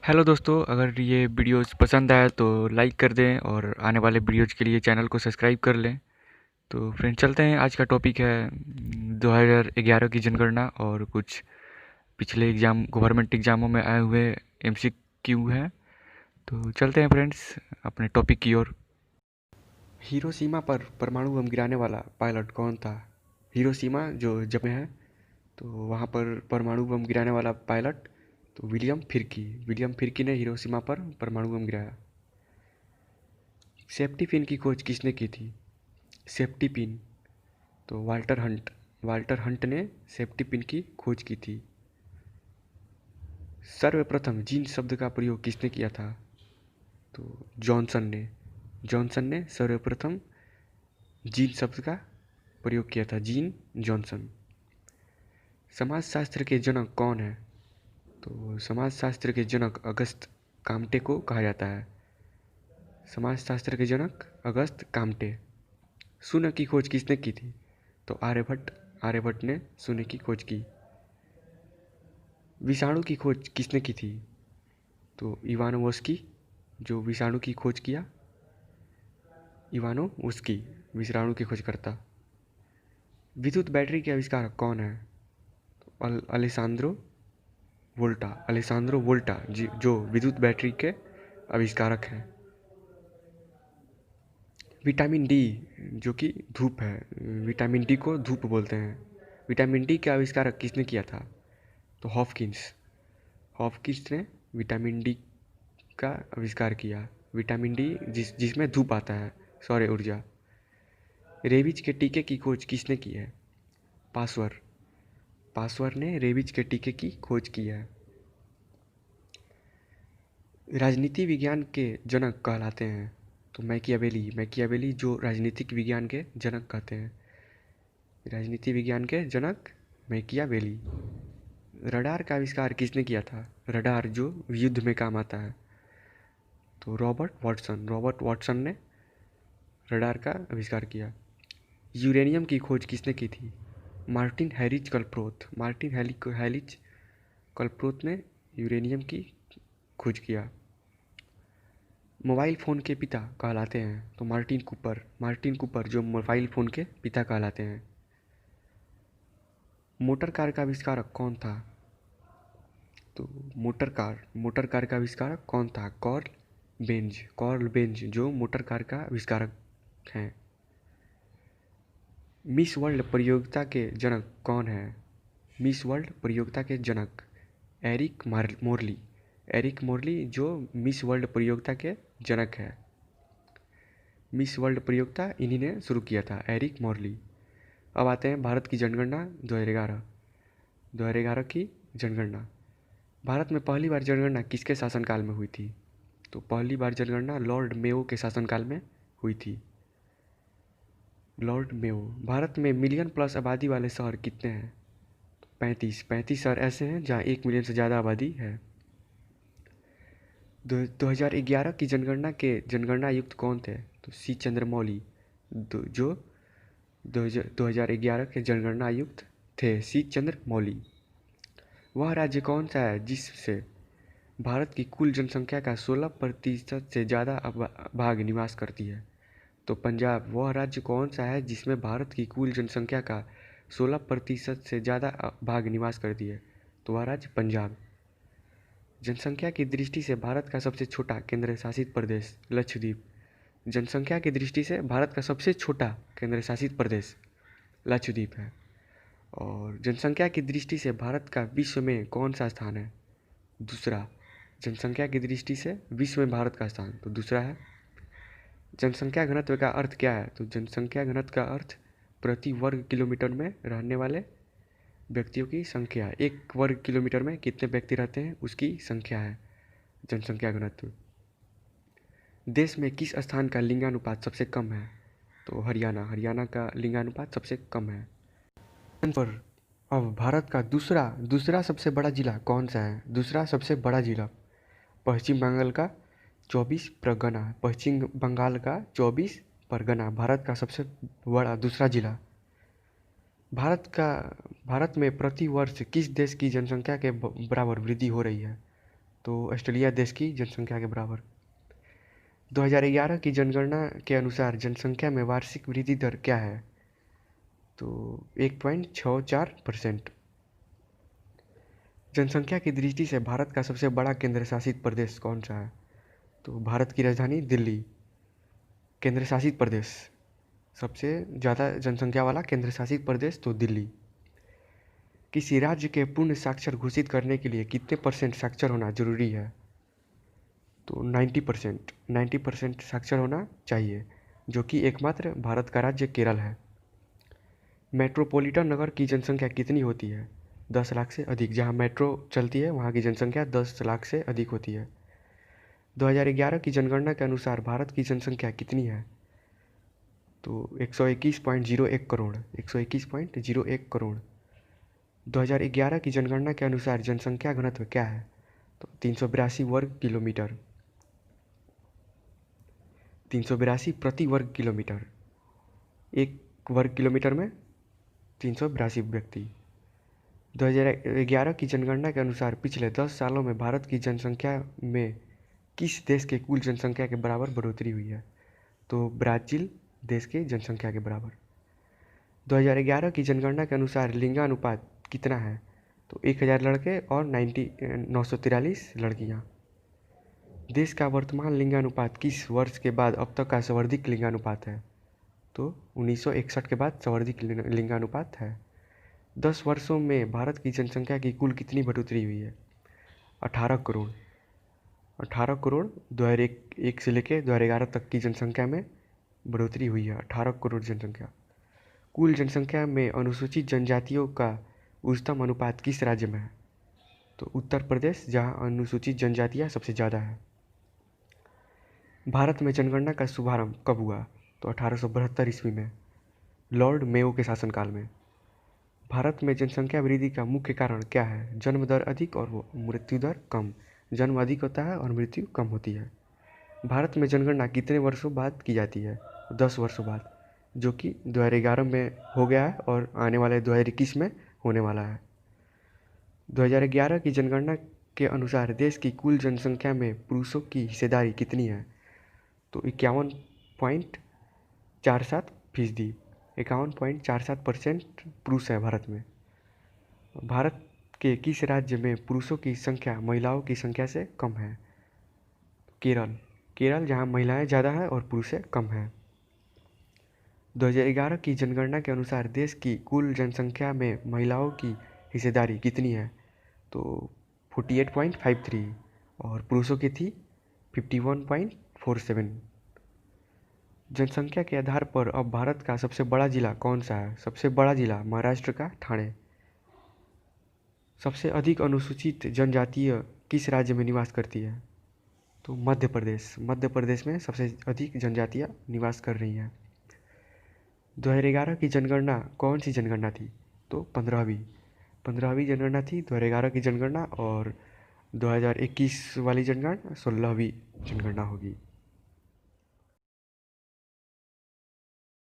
Hello दोस्तों, अगर ये वीडियोस पसंद आए तो लाइक कर दें और आने वाले वीडियोज के लिए चैनल को सब्सक्राइब कर लें। तो फ्रेंड चलते हैं। आज का टॉपिक है 2011 की जनगणना और कुछ पिछले एग्ज़ाम गवर्नमेंट एग्ज़ामों में आए हुए एमसीक्यू हैं। तो चलते हैं फ्रेंड्स अपने टॉपिक की ओर। हिरोशिमा पर परमाणु बम गिराने वाला पायलट कौन था? हिरोशिमा जो जापान में है, तो वहाँ पर परमाणु बम गिराने वाला पायलट तो विलियम फिरकी ने हिरोशिमा पर परमाणु बम गिराया। सेफ्टी पिन की खोज किसने की थी? सेफ्टी पिन तो वाल्टर हंट ने सेफ्टी पिन की खोज की थी। सर्वप्रथम जीन शब्द का प्रयोग किसने किया था? तो जॉनसन ने सर्वप्रथम जीन शब्द का प्रयोग किया था। Gene Johnson. समाजशास्त्र के जनक कौन है? तो समाजशास्त्र के जनक अगस्त काम्टे को कहा जाता है। समाजशास्त्र के जनक अगस्त काम्टे। शून्य की खोज किसने की थी? तो आर्यभट्ट ने शून्य की खोज की। विषाणु की खोज किसने की थी? तो इवानोवस्की जो विषाणु की खोज किया। इवानोवस्की विषाणु की खोज करता। विद्युत बैटरी के आविष्कारक कौन है? तो अलेसांद्रो वोल्टा जो विद्युत बैटरी के आविष्कारक हैं। विटामिन डी जो कि धूप है, विटामिन डी को धूप बोलते हैं। विटामिन डी का आविष्कारक किसने किया था? तो हॉपकिंस ने विटामिन डी का आविष्कार किया। विटामिन डी जिसमें धूप आता है, सौर ऊर्जा। रेबीज के टीके की खोज किसने की है? पासवर ने रेबीज के टीके की खोज की है। राजनीति विज्ञान के जनक कहलाते हैं तो मैकियावेली जो राजनीतिक विज्ञान के जनक कहते हैं। राजनीति विज्ञान के जनक मैकियावेली। रडार का आविष्कार किसने किया था? रडार जो युद्ध में काम आता है, तो रॉबर्ट वाटसन ने रडार का आविष्कार किया। यूरेनियम की खोज किसने की थी? मार्टिन हैरिज कल्प्रोथ ने यूरेनियम की खोज किया। मोबाइल फ़ोन के पिता कहलाते हैं तो मार्टिन कूपर जो मोबाइल फ़ोन के पिता कहलाते हैं। मोटर कार का आविष्कारक कौन था? तो मोटर कार का आविष्कारक कौन था? कार्ल बेंज जो मोटर कार का आविष्कारक हैं। मिस वर्ल्ड प्रतियोगिता के जनक कौन है? मिस वर्ल्ड प्रतियोगिता के जनक एरिक मोरली जो मिस वर्ल्ड प्रतियोगिता के जनक है। मिस वर्ल्ड प्रतियोगिता इन्हीं ने शुरू किया था, एरिक मोरली। अब आते हैं भारत की जनगणना 2011 की जनगणना। भारत में पहली बार जनगणना किसके शासनकाल में हुई थी? तो पहली बार जनगणना लॉर्ड मेयो के शासनकाल में हुई थी। Lord Mayo. भारत में मिलियन प्लस आबादी वाले शहर कितने हैं? 35 शहर ऐसे हैं जहाँ 1 मिलियन से ज़्यादा आबादी है। 2011 की जनगणना के जनगणना आयुक्त कौन थे? तो सी चंद्रमौली जो 2011 के जनगणना आयुक्त थे, सी चंद्रमौली। वह राज्य कौन सा है जिससे भारत की कुल जनसंख्या का 16% से ज़्यादा भाग निवास करती है? तो पंजाब। वह राज्य कौन सा है जिसमें भारत की कुल जनसंख्या का 16% से ज़्यादा भाग निवास करती है? तो वह राज्य पंजाब। जनसंख्या की दृष्टि से भारत का सबसे छोटा केंद्र शासित प्रदेश लक्षद्वीप। जनसंख्या की दृष्टि से भारत का सबसे छोटा केंद्र शासित प्रदेश लक्षद्वीप है। और जनसंख्या की दृष्टि से भारत का विश्व में कौन सा स्थान है? दूसरा। जनसंख्या की दृष्टि से विश्व में भारत का स्थान तो दूसरा है। जनसंख्या घनत्व का अर्थ क्या है? तो जनसंख्या घनत्व का अर्थ प्रति वर्ग किलोमीटर में रहने वाले व्यक्तियों की संख्या। 1 वर्ग किलोमीटर में कितने व्यक्ति रहते हैं उसकी संख्या है जनसंख्या घनत्व। देश में किस स्थान का लिंगानुपात सबसे कम है? तो हरियाणा का लिंगानुपात सबसे कम है। पर अब भारत का दूसरा सबसे बड़ा जिला कौन सा है? दूसरा सबसे बड़ा जिला पश्चिम बंगाल का 24 परगना भारत का सबसे बड़ा दूसरा जिला। भारत में प्रति वर्ष किस देश की जनसंख्या के बराबर वृद्धि हो रही है? तो ऑस्ट्रेलिया देश की जनसंख्या के बराबर। 2011 की जनगणना के अनुसार जनसंख्या में वार्षिक वृद्धि दर क्या है? तो 1.64%। जनसंख्या की दृष्टि से भारत का सबसे बड़ा केंद्र शासित प्रदेश कौन सा है? तो भारत की राजधानी दिल्ली। केंद्र शासित प्रदेश, सबसे ज़्यादा जनसंख्या वाला केंद्र शासित प्रदेश तो दिल्ली। किसी राज्य के पूर्ण साक्षर घोषित करने के लिए कितने % साक्षर होना जरूरी है? तो 90% साक्षर होना चाहिए, जो कि एकमात्र भारत का राज्य केरल है। मेट्रोपॉलिटन नगर की जनसंख्या कितनी होती है? 10 लाख से अधिक। जहाँ मेट्रो चलती है वहाँ की जनसंख्या 10 लाख से अधिक होती है। 2011 की जनगणना के अनुसार भारत की जनसंख्या कितनी है? तो 121.01 करोड़। 121.01 करोड़। 2011 की जनगणना के अनुसार जनसंख्या घनत्व क्या है? तो 382 वर्ग किलोमीटर। 382 प्रति वर्ग किलोमीटर। एक वर्ग किलोमीटर में 382 व्यक्ति। 2011 की जनगणना के अनुसार पिछले 10 सालों में भारत की जनसंख्या में किस देश के कुल जनसंख्या के बराबर बढ़ोतरी हुई है? तो ब्राज़ील देश के जनसंख्या के बराबर। 2011 की जनगणना के अनुसार लिंगानुपात कितना है? तो 1000 लड़के और 943 लड़कियां। देश का वर्तमान लिंगानुपात किस वर्ष के बाद अब तक का सर्वाधिक लिंगानुपात है? तो 1961 के बाद सर्वाधिक लिंगानुपात है। 10 वर्षों में भारत की जनसंख्या की कुल कितनी बढ़ोतरी हुई है? 18 करोड़। 18 करोड़ 2001 से लेकर 2011 तक की जनसंख्या में बढ़ोतरी हुई है। 18 करोड़ जनसंख्या। कुल जनसंख्या में अनुसूचित जनजातियों का उच्चतम अनुपात किस राज्य में है? तो उत्तर प्रदेश, जहां अनुसूचित जनजातियां सबसे ज़्यादा है। भारत में जनगणना का शुभारंभ कब हुआ? तो 1872 ईस्वी में, लॉर्ड मेयो के शासनकाल में। भारत में जनसंख्या वृद्धि का मुख्य कारण क्या है? जन्म दर अधिक और मृत्यु दर कम। जन्म अधिक होता है और मृत्यु कम होती है। भारत में जनगणना कितने वर्षों बाद की जाती है? 10 वर्षों बाद, जो कि 2011 में हो गया है और आने वाले 2021 में होने वाला है। 2011 की जनगणना के अनुसार देश की कुल जनसंख्या में पुरुषों की हिस्सेदारी कितनी है? तो 51.47%। 51.47% पुरुष है भारत में। भारत के किस राज्य में पुरुषों की संख्या महिलाओं की संख्या से कम है? केरल। केरल, जहाँ महिलाएं ज़्यादा हैं और पुरुष कम हैं। 2011 की जनगणना के अनुसार देश की कुल जनसंख्या में महिलाओं की हिस्सेदारी कितनी है? तो 48.53 और पुरुषों की थी 51.47। जनसंख्या के आधार पर अब भारत का सबसे बड़ा जिला कौन सा है? सबसे बड़ा जिला महाराष्ट्र का ठाणे। सबसे अधिक अनुसूचित जनजातीय किस राज्य में निवास करती है? तो मध्य प्रदेश। मध्य प्रदेश में सबसे अधिक जनजातियाँ निवास कर रही हैं। 2011 की जनगणना कौन सी जनगणना थी? तो 15वीं जनगणना थी 2011 की जनगणना, और 2021 वाली जनगणना 16वीं जनगणना होगी।